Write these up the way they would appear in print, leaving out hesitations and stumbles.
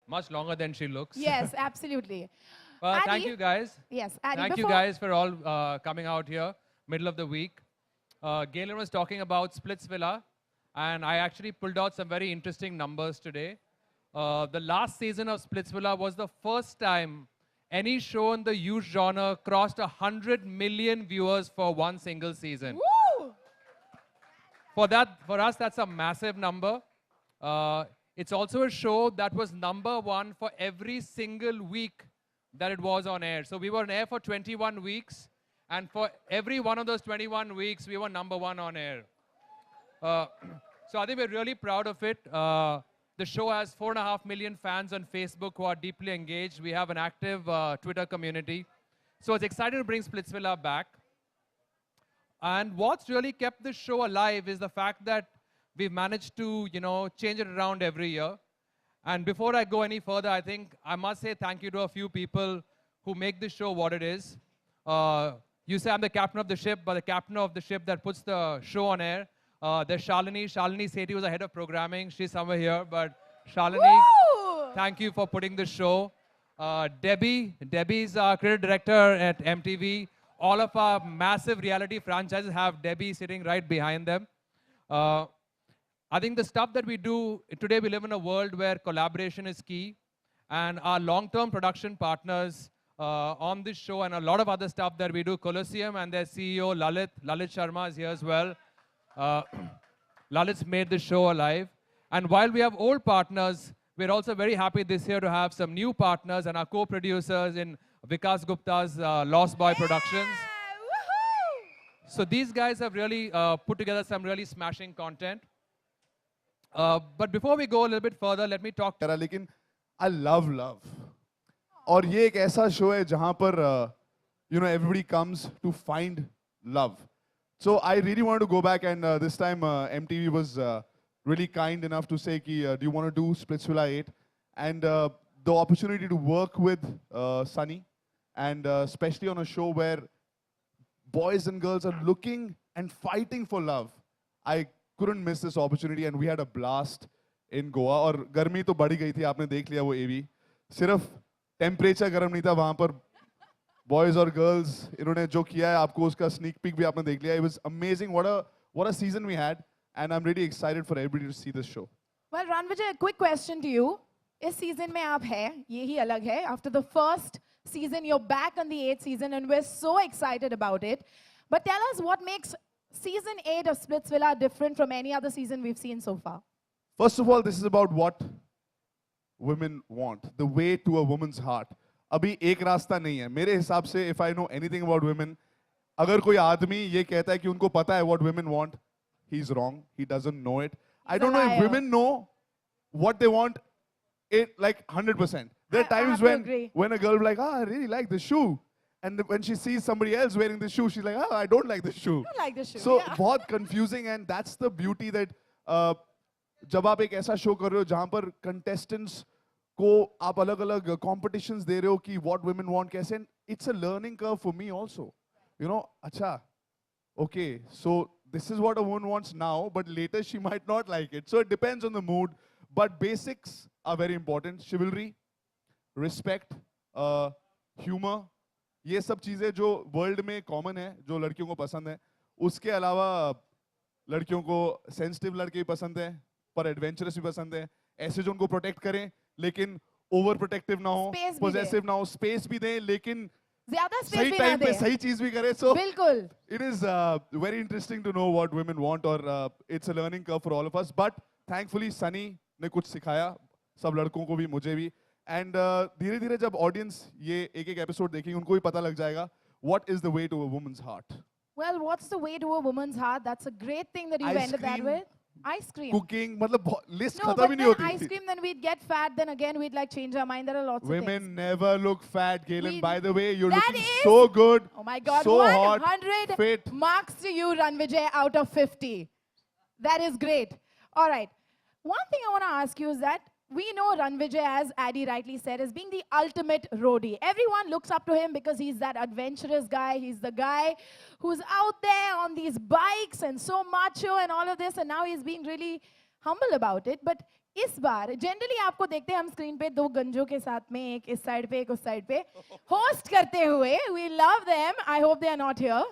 Much longer than she looks. Yes, absolutely. Thank Addy? you guys. Yes, Addy, Thank you before... guys for all coming out here, middle of the week. Galen was talking about Splitsvilla, and I actually pulled out some very interesting numbers today. The last season of Splitsvilla was the first time any show in the youth genre crossed 100 million viewers for one single season. Woo! For us, that's a massive number. It's also a show that was #1 for every single week that it was on air. So we were on air for 21 weeks, and for every one of those 21 weeks, we were #1 on air. So I think we're really proud of it. The show has 4.5 million fans on Facebook who are deeply engaged. We have an active Twitter community. So it's exciting to bring Splitsvilla back. And what's really kept this show alive is the fact that we've managed to, change it around every year. And before I go any further, I think I must say thank you to a few people who make this show what it is. You say I'm the captain of the ship, but the captain of the ship that puts the show on air. There's Shalini. Shalini Sethi was the head of programming. She's somewhere here, but Shalini, Woo! thank you for putting this show. Debbie's our creative director at MTV. All of our massive reality franchises have Debbie sitting right behind them. I think the stuff that we do, today we live in a world where collaboration is key. And our long-term production partners on this show and a lot of other stuff that we do, Colosseum and their CEO, Lalit Sharma is here as well. Lalit's made this show alive. And while we have old partners, we're also very happy this year to have some new partners and our co-producers in Vikas Gupta's Lost Boy Productions. Woohoo! So these guys have really put together some really smashing content. But before we go a little bit further, let me talk. लेकिन I love love. और ये एक ऐसा show है जहाँ पर everybody comes to find love. So I really wanted to go back, and this time MTV was really kind enough to say, do you want to do Splitsvilla 8? And the opportunity to work with Sunny, and especially on a show where boys and girls are looking and fighting for love. I couldn't miss this opportunity, and we had a blast in Goa. और गर्मी तो बढ़ी गई थी, आपने देख लिया वो AV. सिर्फ टेम्परेचर गर्म नहीं था वहाँ पर. Boys or girls, इन्होंने जो किया है आपको उसका sneak peek भी आपने देख लिया. It was amazing. What a season we had, and I'm really excited for everybody to see this show. Well, Ranvijay, a quick question to you. इस season में आप हैं, ये ही अलग है. After the first season, you're back on the 8th season, and we're so excited about it. But tell us what makes season 8 of Splitsvilla different from any other season we've seen so far. First of all, this is about what women want, the way to a woman's heart. अभी एक रास्ता नहीं है. मेरे हिसाब से, if I know anything about women, अगर कोई आदमी ये कहता है कि उनको पता है what women want, he's wrong. He doesn't know it. I don't know if women know what they want, it like 100%. There are times when a girl will be like, I really like this shoe. And when she sees somebody else wearing this shoe, she's like, I don't like this shoe. I don't like this shoe. So, yeah. बहुत confusing, and that's the beauty that जब आप एक ऐसा show कर रहे हो जहाँ पर contestants को आप अलग-अलग competitions दे रहे हो कि what women want कैसे, and it's a learning curve for me also. अच्छा, okay, so this is what a woman wants now, but later she might not like it. So it depends on the mood, but basics are very important. Chivalry, respect, humor, ये सब चीजें जो world में common है, जो लड़कियों को पसंद है. उसके अलावा लड़कियों को सेंसिटिव लड़के भी पसंद है, पर एडवेंचरस भी पसंद है, ऐसे जो उनको प्रोटेक्ट करें लेकिन ओवर प्रोटेक्टिव ना हो, पोजेसिव ना हो, स्पेस भी दें लेकिन ज़्यादा स्पेस सही भी ना टाइम पे दे. सही चीज भी करें. So बिल्कुल. it is very interesting to know what women want, or it's a learning curve for all of us. But thankfully Sunny ने कुछ सिखाया सब लड़कों को भी, मुझे भी. And धीरे-धीरे जब audience ये एक-एक episode देखेंगे, उनको भी पता लग जाएगा what is the way to a woman's heart. Well, what's the way to a woman's heart? That's a great thing that you've Ice ended that cream, with. Ice cream. Cooking, मतलब list No, खत्म but ही नहीं then होती. ice cream, then we'd get fat. Then again, we'd like change our mind. There are lots of Women things. never look fat, Galen. By the way, you're That looking is- so good, Oh my God, so hot, 100 fit. marks to you, Ranvijay, out of 50. That is great. All right. One thing I want to ask you is that we know Ranvijay, as Addy rightly said, as being the ultimate roadie. Everyone looks up to him because he's that adventurous guy. He's the guy who's out there on these bikes and so macho and all of this. And now he's being really humble about it. But इस बार generally आपको देखते हैं हम screen पे दो गंजों के साथ में, एक इस साइड पे एक उस साइड पे होस्ट करते हुए. We love them. I hope they are not here,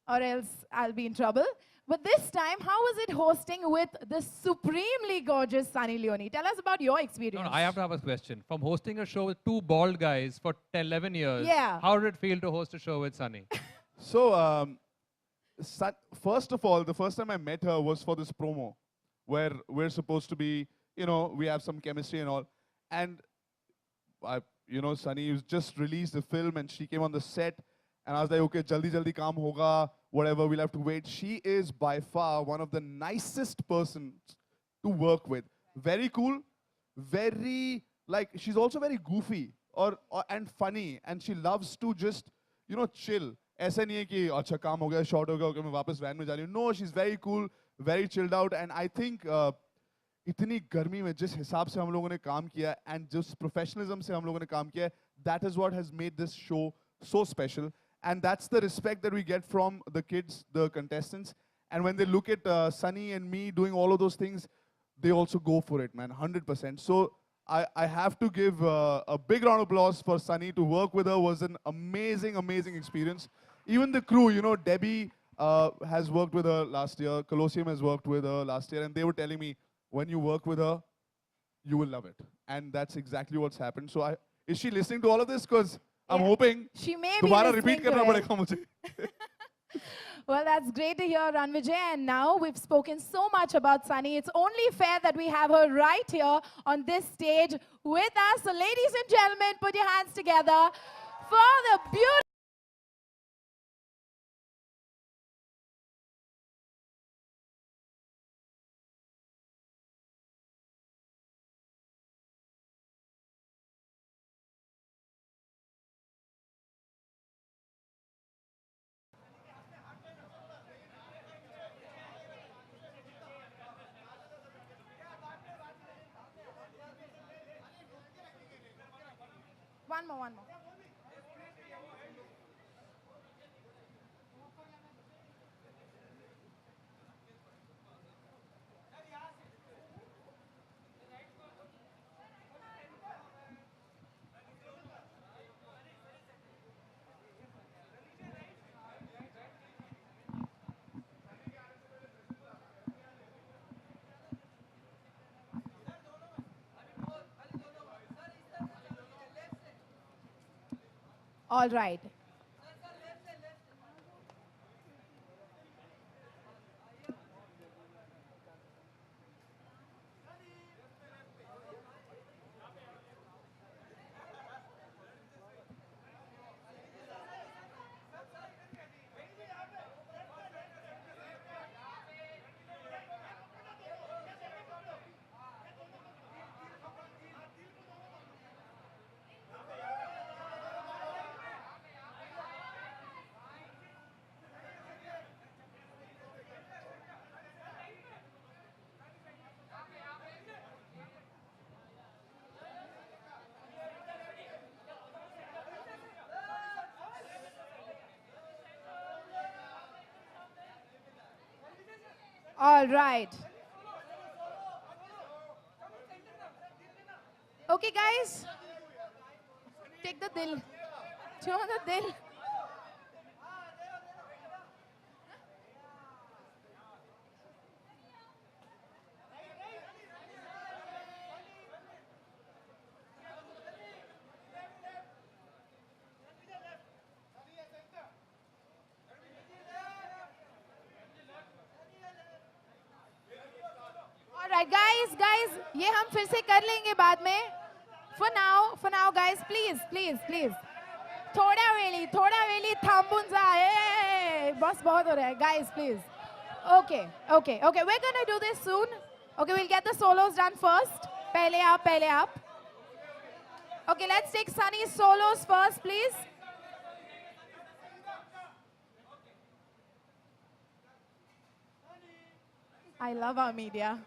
or else I'll be in trouble. But this time, how was it hosting with the supremely gorgeous Sunny Leone? Tell us about your experience. No, I have to have a question. From hosting a show with two bald guys for 11 years, Yeah. how did it feel to host a show with Sunny? So, first of all, the first time I met her was for this promo, where we're supposed to be, you know, we have some chemistry and all. And, Sunny was just released the film and she came on the set. And I was like, okay, jaldi kaam hoga, whatever, we'll have to wait. She is by far one of the nicest persons to work with. Very cool, very, like, she's also very goofy and funny. And she loves to just, chill. ऐसा नहीं है कि अच्छा काम हो गया, short हो गया, okay, मैं वापस van में जा रही हूँ. No, she's very cool, very chilled out. And I think इतनी गर्मी में जिस हिसाब से हम लोगों ने काम किया and जिस professionalism से हम लोगों ने काम किया, that is what has made this show so special. And that's the respect that we get from the kids, the contestants. And when they look at Sunny and me doing all of those things, they also go for it, man, 100%. So I have to give a big round of applause for Sunny. To work with her was an amazing, amazing experience. Even the crew, Debbie has worked with her last year. Colosseum has worked with her last year. And they were telling me, when you work with her, you will love it. And that's exactly what's happened. So is she listening to all of this? Because I'm hoping she may be दोबारा listening repeat to करना it. पड़ेगा मुझे. Well, that's great to hear, Ranvijay. And now we've spoken so much about Sunny. It's only fair that we have her right here on this stage with us. So, ladies and gentlemen, put your hands together for the beautiful. One more. All right. All right. Okay, guys. Take the dil. Show the dil. Alright, guys, ये हम फिर से कर लेंगे बाद में. For now, guys, please. थोड़ा वेली थम्बुंजा. Hey, boss बहुत हो रहा है. Guys, please. Okay. We're gonna do this soon. Okay, we'll get the solos done first. पहले आप. Okay, let's take Sunny's solos first, please. I love our media.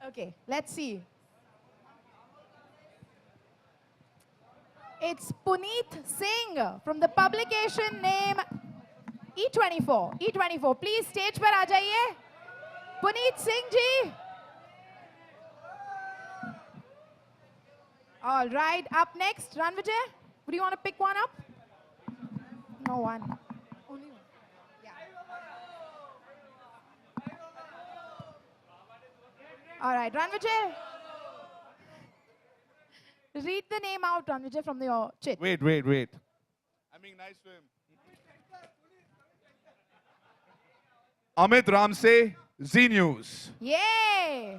Okay, let's see. It's Puneet Singh from the publication name E24. E24, please stage पर आ जाइए. Puneet Singh ji. All right, up next, Ranvijay. Would you want to pick one up? No one. Only one. Yeah. All right, Ranvijay. Read the name out, Ranvijay, from your chit. Wait. I'm being nice to him. Amit Ramse, Z News. Yay!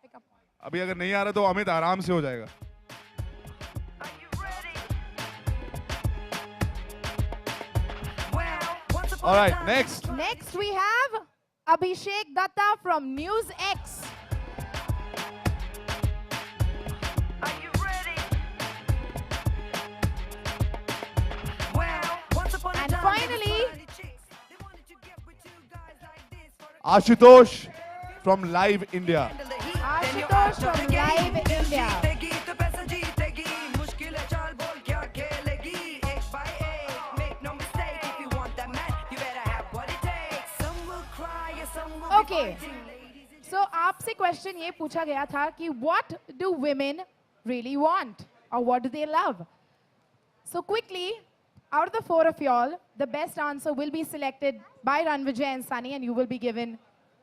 Pick up one. अभी अगर नहीं आ रहा तो अमित आराम से हो जाएगा. All right, next. Next, we have Abhishek Datta from News X. And finally, Ashutosh from Live India. Ashutosh from Live India. Okay. So आपसे question ये पूछा गया था कि what do women really want or what do they love? So quickly, out of the four of y'all, the best answer will be selected by Ranvijay and Sunny, and you will be given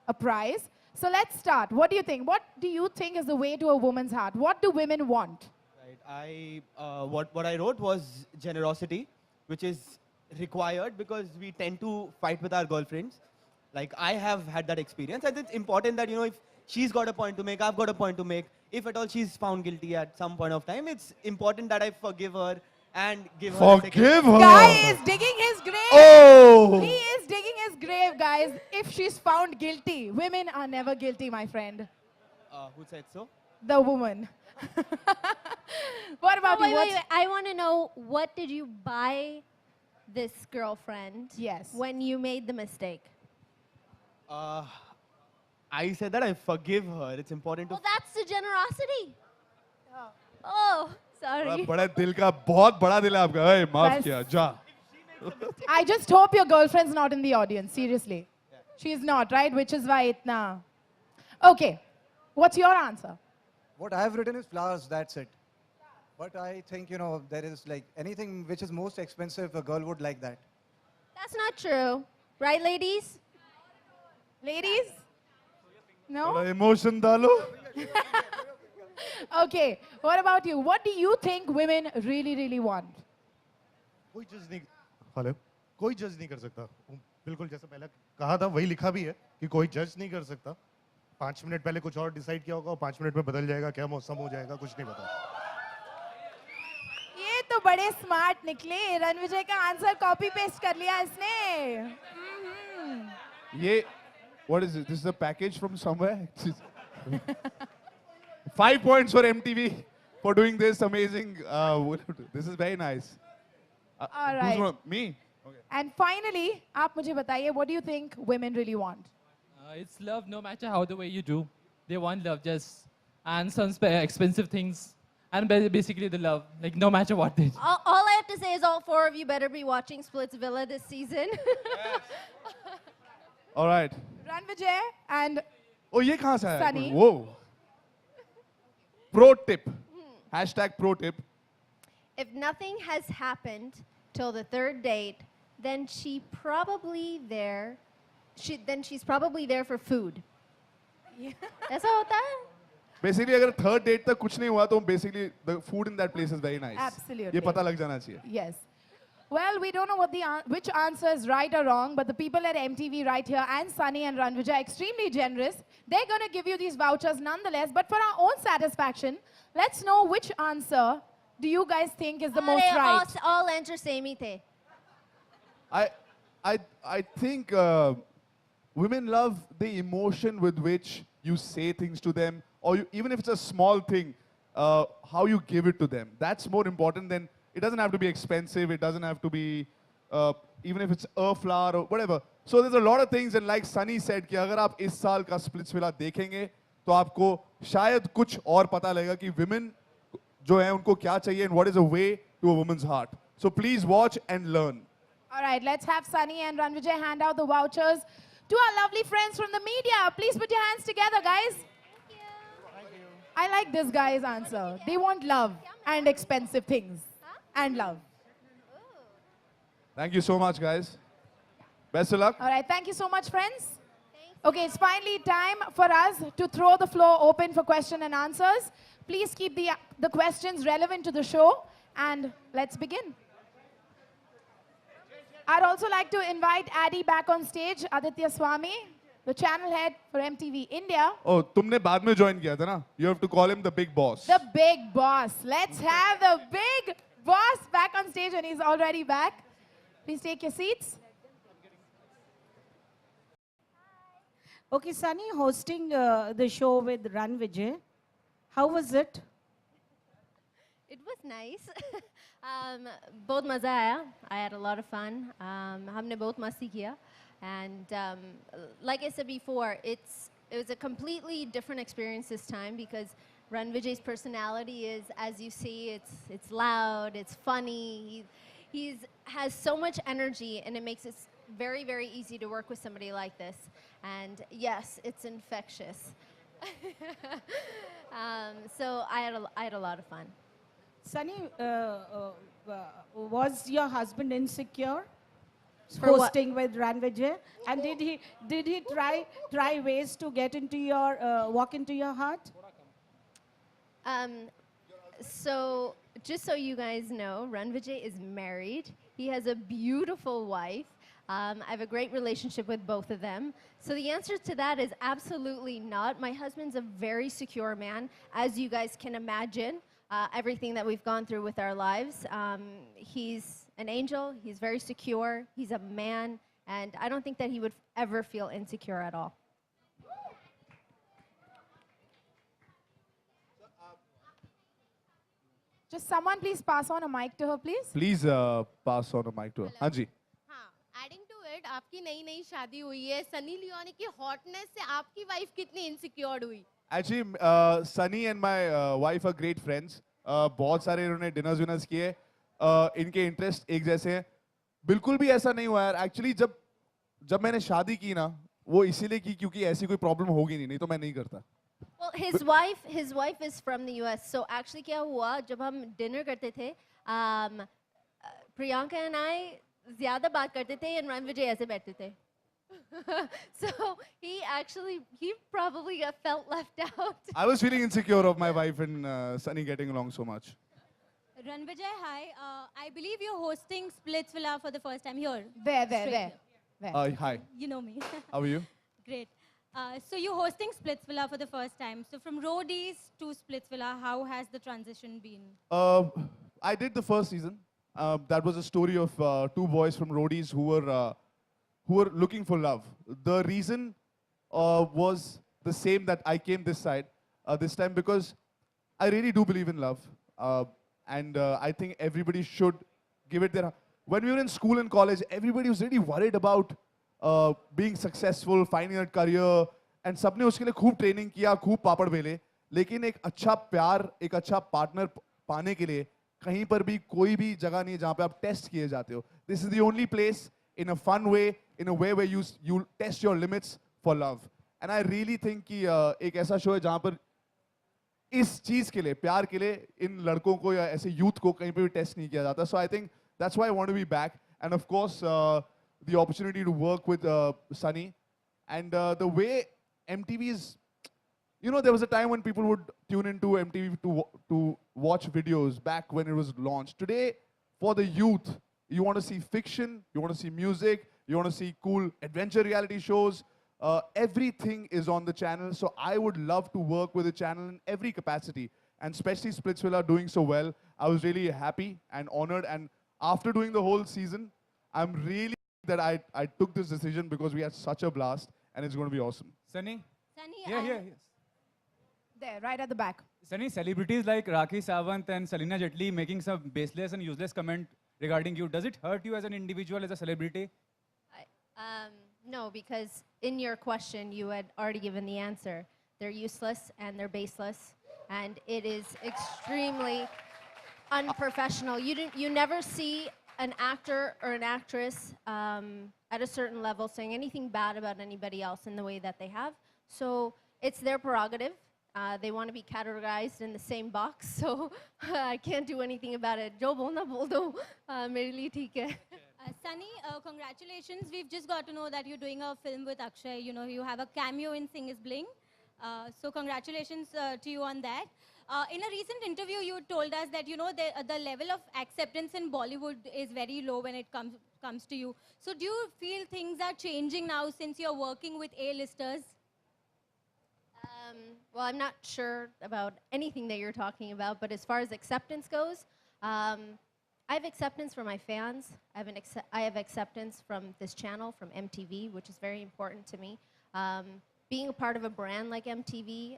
a prize. So let's start. What do you think? What do you think is the way to a woman's heart? What do women want? Right. What I wrote was generosity, which is required because we tend to fight with our girlfriends. Like I have had that experience, and it's important that if she's got a point to make, I've got a point to make. If at all she's found guilty at some point of time, it's important that I forgive her and give her. Forgive her. Guy is digging his grave. Oh. He is digging his grave, guys. If she's found guilty, women are never guilty, my friend. Who said so? The woman. What about you? Wait. I want to know, what did you buy this girlfriend Yes. when you made the mistake? I said that I forgive her. It's important to. Well, that's the generosity. Oh, sorry. बड़ा दिल का बहुत बड़ा दिल है आपका. Hey, माफ बस. किया. जा. I just hope your girlfriend's not in the audience, seriously. She's not, right? Which is why itna. Okay. What's your answer? What I have written is flowers, that's it. But I think, there is like anything which is most expensive, a girl would like that. That's not true. Right, ladies? Ladies? No? थोड़ा emotion डालो. Okay. What about you? What do you think women really, really want? कोई जज नहीं. Hello. कोई जज नहीं कर सकता. बिल्कुल जैसा पहले कहा था वही लिखा भी है कि कोई जज नहीं कर सकता. 5 मिनट पहले कुछ और डिसाइड किया होगा और 5 मिनट में बदल जाएगा. क्या मौसम हो जाएगा कुछ नहीं पता. ये तो बड़े स्मार्ट निकले. रणविजय का आंसर कॉपी पेस्ट कर लिया इसने. ये what is it? This is a package from somewhere. 5 points for MTV for doing this amazing. This is very nice. All Who's right. gonna- Me? Okay. And finally, आप मुझे बताइए, what do you think women really want? It's love no matter how the way you do. They want love just and some expensive things. And basically the love, like no matter what they do. All I have to say is all four of you better be watching Splitsvilla this season. All right. Ranvijay and Oh, ये कहाँ से आया? Sunny. Whoa. Pro tip. Hashtag pro tip. If nothing has happened till the third date, then she's probably there for food. ऐसा होता है? Basically, अगर third date तक कुछ नहीं हुआ तो basically the food in that place is very nice. Absolutely. ये पता लग जाना चाहिए. Yes. Well, we don't know which answer is right or wrong, but the people at MTV right here and Sunny and Ranvijay are extremely generous. They're going to give you these vouchers nonetheless, but for our own satisfaction, let's know which answer do you guys think is the most अरे, right. all answers same ही थे. I think women love the emotion with which you say things to them, or even if it's a small thing, how you give it to them. That's more important than, it doesn't have to be expensive, it doesn't have to be, even if it's a flower or whatever. So there's a lot of things, and like Sunny said कि अगर आप इस साल का Splitsvilla देखेंगे तो आपको शायद कुछ और पता लगेगा कि women जो है उनको क्या चाहिए and what is a way to a woman's heart. So please watch and learn. All right, let's have Sunny and Ranvijay hand out the vouchers to our lovely friends from the media. Please put your hands together, guys. I like this guy's answer. They want love and expensive things and love. Thank you so much, guys. Best of luck. All right, thank you so much, friends. Okay, it's finally time for us to throw the floor open for question and answers. Please keep the questions relevant to the show, and let's begin. I'd also like to invite Addy back on stage, Aditya Swami, the channel head for MTV India. Oh, तुमने बाद में join किया था ना? You have to call him the big boss. The big boss. Let's have the big boss back on stage, and he's already back. Please take your seats. Okay, Sunny, hosting the show with Ranvijay, how was it? It was nice. बहुत मज़ा आया. I had a lot of fun. हमने बहुत मस्ती किया. And like I said before, it was a completely different experience this time because Ranvijay's personality is, as you see, it's loud, it's funny. He has so much energy, and it makes it very, very easy to work with somebody like this. And yes, it's infectious. So I had a lot of fun. Sunny, was your husband insecure For what? hosting with Ranvijay? And did he try ways to get into your walk into your heart? So just so you guys know, Ranvijay is married. He has a beautiful wife. I have a great relationship with both of them. So the answer to that is absolutely not. My husband's a very secure man, as you guys can imagine. Everything that we've gone through with our lives. He's an angel. He's very secure. He's a man. And I don't think that he would ever feel insecure at all. Just someone please pass on a mic to her, please. Please pass on a mic to her. हाँ जी. हाँ, adding to it, आपकी नई नई शादी हुई है, Sunny Leone की hotness से आपकी वाइफ कितनी इनसिक्योर्ड हुई? Actually, Sunny and my wife are great friends. बहुत सारे इन्होंने dinners winners किए. इनके interest एक जैसे हैं. बिल्कुल भी ऐसा नहीं हुआ यार. Actually, जब मैंने शादी की ना, वो इसीलिए की क्योंकि ऐसी कोई problem होगी नहीं तो मैं नहीं करता. Well, his wife is from the U.S. So actually, क्या हुआ जब हम dinner करते थे, Priyanka and I ज़्यादा बात करते थे and Ranvijay ऐसे बैठते थे. So he probably felt left out. I was feeling insecure of my wife and Sunny getting along so much. Ranvijay, hi. I believe you're hosting Splitsvilla for the first time here. There. Hi. You know me. How are you? Great. So you're hosting Splitsvilla for the first time. So from Roadies to Splitsvilla, how has the transition been? I did the first season. That was a story of two boys from Roadies who were looking for love. The reason was the same that I came this time because I really do believe in love. And I think everybody should give it their... When we were in school and college, everybody was really worried about being successful, finding a career, and सबने उसके लिए खूब training किया, खूब पापड़ बेले, लेकिन एक अच्छा प्यार, एक अच्छा पार्टनर पाने के लिए कहीं पर भी कोई भी जगह नहीं है जहाँ पे आप टेस्ट किए जाते हो. This is the only place in a fun way, in a way where you test your limits for love. And I really think कि एक ऐसा शो है जहाँ पर इस चीज के लिए, प्यार के लिए इन लड़कों को या ऐसे यूथ को कहीं पे भी टेस्ट नहीं किया जाता. So I think that's why I want to be back. And of course, the opportunity to work with Sunny. And the way MTV is, you know, there was a time when people would tune into MTV to watch videos back when it was launched. Today, for the youth, you want to see fiction, you want to see music, you want to see cool adventure reality shows. Everything is on the channel. So I would love to work with the channel in every capacity. And especially Splitsvilla doing so well. I was really happy and honored. And after doing the whole season, I'm really that I took this decision because we had such a blast and it's going to be awesome. Sunny? Sunny, Yes. There, right at the back. Sunny, celebrities like Rakhi Sawant and Salina Jetli making some baseless and useless comment regarding you. Does it hurt you as an individual, as a celebrity? No, because in your question, you had already given the answer. They're useless and they're baseless, and it is extremely unprofessional. You never see an actor or an actress at a certain level saying anything bad about anybody else in the way that they have. So it's their prerogative. They want to be categorized in the same box, so I can't do anything about it. Jo bolna bol do, mere liye theek hai. Sunny, congratulations. We've just got to know that you're doing a film with Akshay. You know, you have a cameo in Sing is Bling. So congratulations to you on that. In a recent interview, you told us that, you know, the level of acceptance in Bollywood is very low when it comes to you. So do you feel things are changing now since you're working with A-listers? Well, I'm not sure about anything that you're talking about, but as far as acceptance goes, I have acceptance from my fans. I have acceptance from this channel, from MTV, which is very important to me. Being a part of a brand like MTV,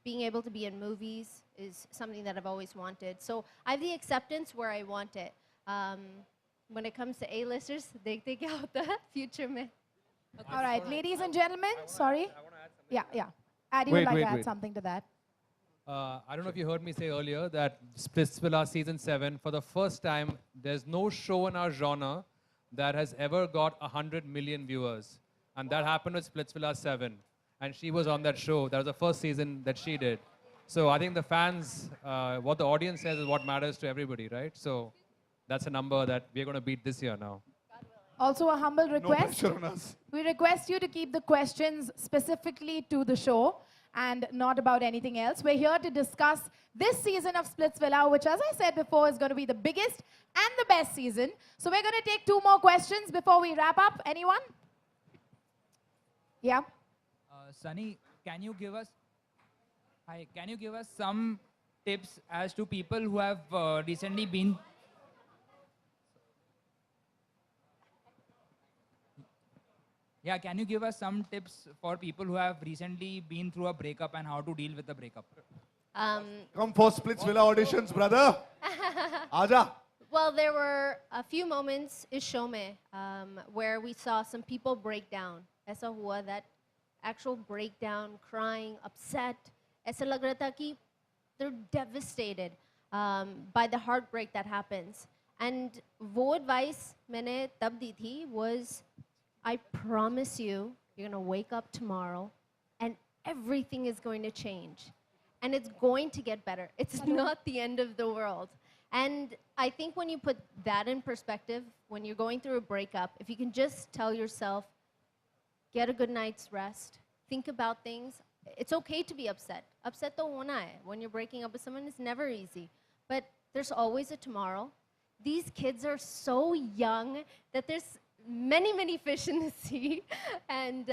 being able to be in movies is something that I've always wanted. So I have the acceptance where I want it. When it comes to A-listers, dekhte kya hota hai future mein. All right, ladies and gentlemen, sorry. Yeah. Addy would like to add something to that. I don't know if you heard me say earlier that Splitsvilla Season 7, for the first time, there's no show in our genre that has ever got 100 million viewers. And that happened with Splitsvilla 7. And she was on that show. That was the first season that she did. So I think the fans, what the audience says is what matters to everybody, right? So that's a number that we're going to beat this year now. Also a humble No request. pressure on us. We request you to keep the questions specifically to the show and not about anything else. We're here to discuss this season of Splitsvilla, which, as I said before, is going to be the biggest and the best season. So we're going to take 2 more questions before we wrap up. Anyone? Yeah. Sunny, can you give us some tips as to people who have recently been can you give us some tips for people who have recently been through a breakup and how to deal with the breakup? Come for Splitsvilla auditions, brother. Aja. Well, there were a few moments is show mein where we saw some people break down. Aisa hua that actual breakdown, crying, upset. Aisa lag raha tha ki they're devastated by the heartbreak that happens. And wo advice maine tab di thi was, I promise you, you're going to wake up tomorrow and everything is going to change. And it's going to get better. It's not the end of the world. And I think when you put that in perspective, when you're going through a breakup, if you can just tell yourself, get a good night's rest, think about things. It's okay to be upset. Upset to hona hai. When you're breaking up with someone, it's never easy. But there's always a tomorrow. These kids are so young that there's many fish in the sea, and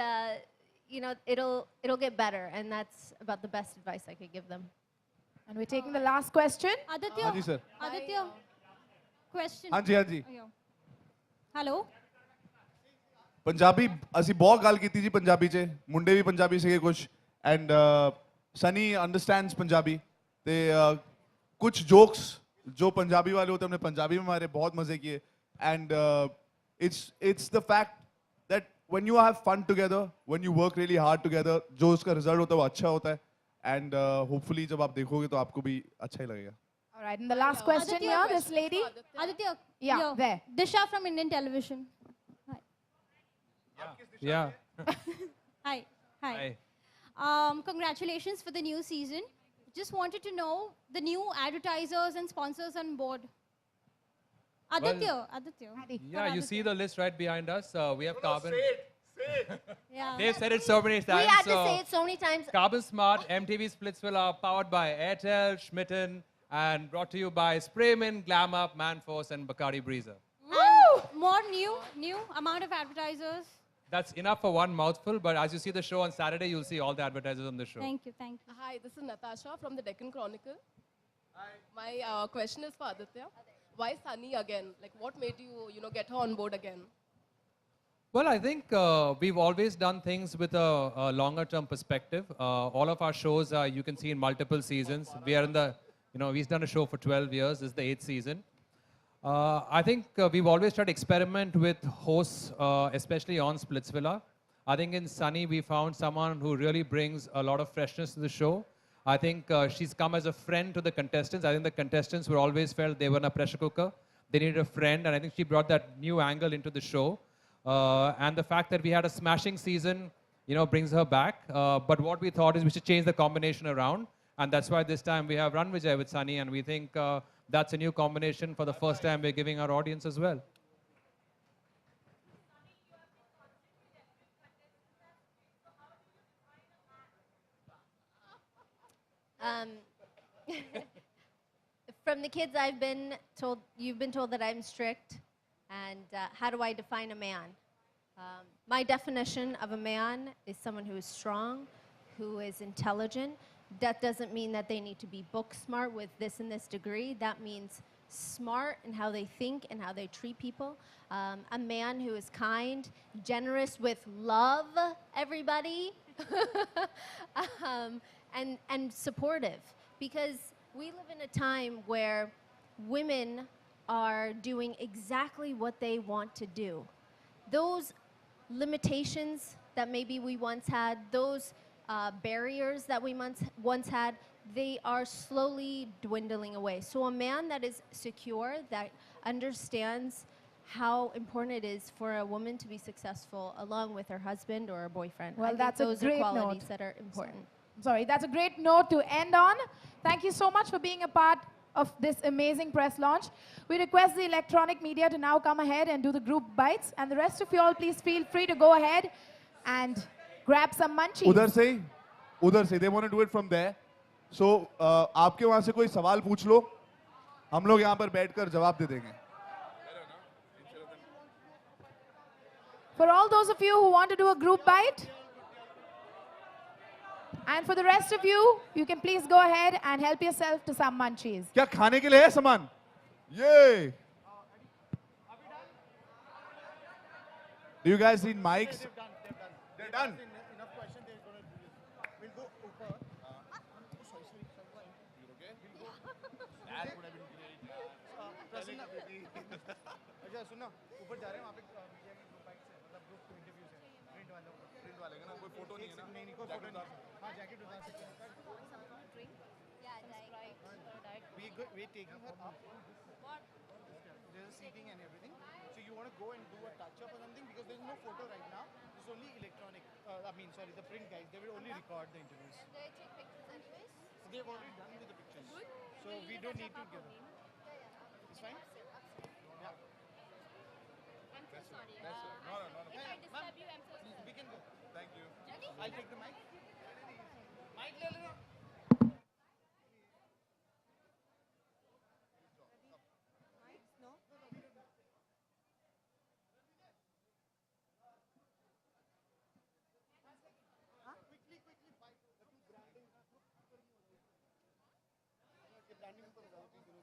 you know, it'll get better, and that's about the best advice I could give them. And we're taking the last question. Aditya, Haan ji, sir. Aditya, question. हाँ जी. Hello? Punjabi ਅਸੀਂ ਬਹੁਤ ਗੱਲ ਕੀਤੀ ਜੀ ਪੰਜਾਬੀ 'ਚ ਮੁੰਡੇ ਵੀ ਪੰਜਾਬੀ ਸੀਗੇ ਕੁਝ ਐਂਡ ਸਨੀ ਅੰਡਰਸਟੈਂਡਸ ਪੰਜਾਬੀ ਤੇ कुछ जोक्स जो पंजाबी वाले होते हैं हमने पंजाबी में हमारे बहुत मजे किए and it's the fact that when you have fun together, when you work really hard together, जो उसका रिजल्ट होता है वो अच्छा होता है एंड होपफुली जब आप देखोगे तो आपको भी अच्छा ही लगेगा. All right, and the last question here, this lady. Aditya, Yeah, here. there. Disha from Indian Television. Yeah. Hi. Congratulations for the new season. Just wanted to know the new advertisers and sponsors on board. Aditya. Yeah, you see the list right behind us. We have Carbon. Yeah. They've said it so many times. We had to say it so many times. Carbon Smart, MTV Splitsvilla, powered by Airtel, Schmitten, and brought to you by Sprayman, Glam Up, Manforce, and Bacardi Breezer. And more new amount of advertisers. That's enough for one mouthful, but as you see the show on Saturday, you'll see all the advertisers on the show. Thank you. Hi, this is Natasha from the Deccan Chronicle. Hi. My question is for Aditya. Why Sunny again? Like, what made you, get her on board again? Well, I think we've always done things with a longer-term perspective. All of our shows, you can see in multiple seasons. We are in the, we've done a show for 12 years. This is the 8th season. I think we've always tried to experiment with hosts, especially on Splitsvilla. I think in Sunny, we found someone who really brings a lot of freshness to the show. I think she's come as a friend to the contestants. I think the contestants were always felt they were in a pressure cooker. They needed a friend, and I think she brought that new angle into the show. And the fact that we had a smashing season, brings her back. But what we thought is we should change the combination around. And that's why this time we have Run Vijay with Sunny, and we think that's a new combination for the first time we're giving our audience as well. From the kids I've been told, you've been told that I'm strict. And how do I define a man? My definition of a man is someone who is strong, who is intelligent. That doesn't mean that they need to be book smart with this and this degree. That means smart in how they think and how they treat people. A man who is kind, generous with love, everybody, and supportive. Because we live in a time where women are doing exactly what they want to do. Those limitations that maybe we once had, those barriers that we once had, they are slowly dwindling away. So a man that is secure, that understands how important it is for a woman to be successful along with her husband or her boyfriend. Well, I think that's a those great are qualities note. that are important. Sorry, that's a great note to end on. Thank you so much for being a part of this amazing press launch. We request the electronic media to now come ahead and do the group bites. And the rest of you all, please feel free to go ahead and grab some munchies. उधर से, they want to do it from there. So, आपके वहाँ से कोई सवाल पूछ लो, हम लोग यहाँ पर बैठकर जवाब दे देंगे. For all those of you who want to do a group bite, and for the rest of you, you can please go ahead and help yourself to some munchies. क्या खाने के लिए है सामान? Yay! Do you guys need mics? They're done. अच्छा सुनो ऊपर जा रहे हैं वहाँ पे मीडिया की ग्रुप बाइट्स है मतलब ग्रुप इंटरव्यूज है प्रिंट वाले का ना कोई फोटो नहीं है ना नहीं कोई फोटो नहीं हाँ जैकेट उतार सकते हैं we taking her up there's a seating and everything so you want to go and do a touch up or something because there's no photo right now it's only electronic the print guys they will only record the interviews they've already done with the pictures so we don't need to give them it's fine yeah sorry. No. If I disturb you, I'm so sorry. We can go. Thank you. I'll take the mic. Mic ले लेना. Quickly, bite. The two branding. Branding पर बताओ please.